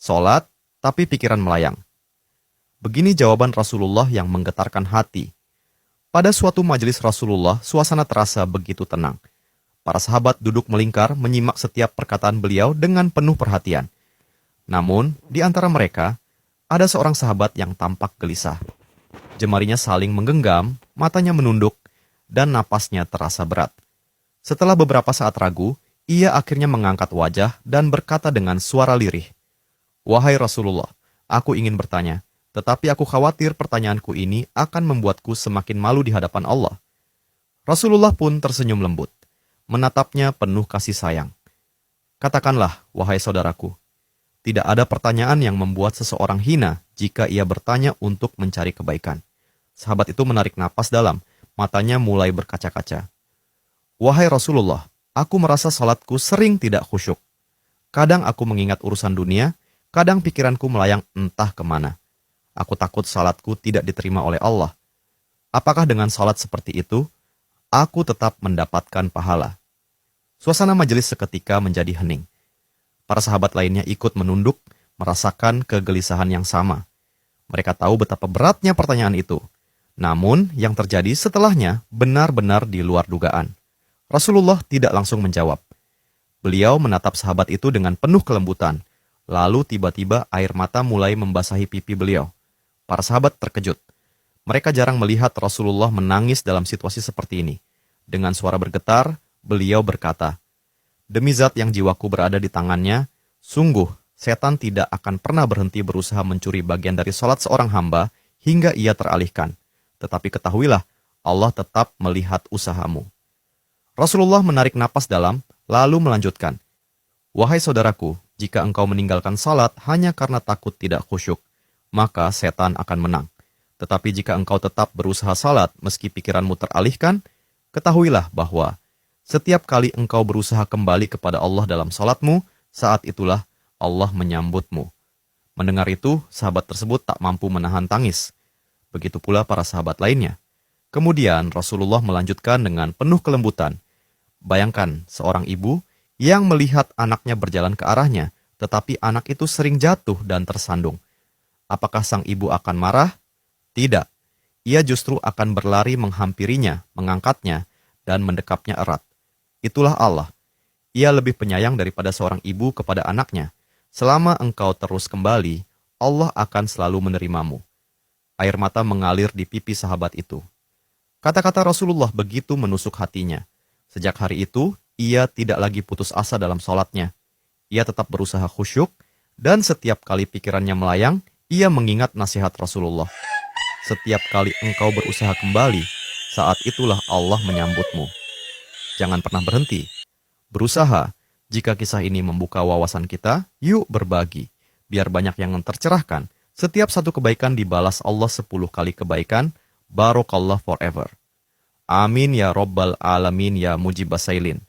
Sholat, tapi pikiran melayang. Begini jawaban Rasulullah yang menggetarkan hati. Pada suatu majelis Rasulullah, suasana terasa begitu tenang. Para sahabat duduk melingkar menyimak setiap perkataan beliau dengan penuh perhatian. Namun, di antara mereka, ada seorang sahabat yang tampak gelisah. Jemarinya saling menggenggam, matanya menunduk, dan napasnya terasa berat. Setelah beberapa saat ragu, ia akhirnya mengangkat wajah dan berkata dengan suara lirih, "Wahai Rasulullah, aku ingin bertanya, tetapi aku khawatir pertanyaanku ini akan membuatku semakin malu di hadapan Allah." Rasulullah pun tersenyum lembut, menatapnya penuh kasih sayang. "Katakanlah, wahai saudaraku, tidak ada pertanyaan yang membuat seseorang hina jika ia bertanya untuk mencari kebaikan." Sahabat itu menarik napas dalam, matanya mulai berkaca-kaca. "Wahai Rasulullah, aku merasa salatku sering tidak khusyuk. Kadang aku mengingat urusan dunia, kadang pikiranku melayang entah kemana. Aku takut salatku tidak diterima oleh Allah. Apakah dengan salat seperti itu, aku tetap mendapatkan pahala?" Suasana majelis seketika menjadi hening. Para sahabat lainnya ikut menunduk, merasakan kegelisahan yang sama. Mereka tahu betapa beratnya pertanyaan itu. Namun, yang terjadi setelahnya benar-benar di luar dugaan. Rasulullah tidak langsung menjawab. Beliau menatap sahabat itu dengan penuh kelembutan. Lalu tiba-tiba air mata mulai membasahi pipi beliau. Para sahabat terkejut. Mereka jarang melihat Rasulullah menangis dalam situasi seperti ini. Dengan suara bergetar, beliau berkata, "Demi zat yang jiwaku berada di tangannya, sungguh setan tidak akan pernah berhenti berusaha mencuri bagian dari salat seorang hamba hingga ia teralihkan. Tetapi ketahuilah, Allah tetap melihat usahamu." Rasulullah menarik napas dalam, lalu melanjutkan, "Wahai saudaraku, jika engkau meninggalkan salat hanya karena takut tidak khusyuk, maka setan akan menang. Tetapi jika engkau tetap berusaha salat meski pikiranmu teralihkan, ketahuilah bahwa setiap kali engkau berusaha kembali kepada Allah dalam salatmu, saat itulah Allah menyambutmu." Mendengar itu, sahabat tersebut tak mampu menahan tangis. Begitu pula para sahabat lainnya. Kemudian Rasulullah melanjutkan dengan penuh kelembutan, "Bayangkan seorang ibu yang melihat anaknya berjalan ke arahnya, tetapi anak itu sering jatuh dan tersandung. Apakah sang ibu akan marah? Tidak. Ia justru akan berlari menghampirinya, mengangkatnya, dan mendekapnya erat. Itulah Allah. Ia lebih penyayang daripada seorang ibu kepada anaknya. Selama engkau terus kembali, Allah akan selalu menerimamu." Air mata mengalir di pipi sahabat itu. Kata-kata Rasulullah begitu menusuk hatinya. Sejak hari itu, ia tidak lagi putus asa dalam sholatnya. Ia tetap berusaha khusyuk, dan setiap kali pikirannya melayang, ia mengingat nasihat Rasulullah. "Setiap kali engkau berusaha kembali, saat itulah Allah menyambutmu." Jangan pernah berhenti. Berusaha. Jika kisah ini membuka wawasan kita, yuk berbagi. Biar banyak yang tercerahkan. Setiap satu kebaikan dibalas Allah 10 kali kebaikan. Barokallah forever. Amin ya Rabbal Alamin ya Mujibas Sailin.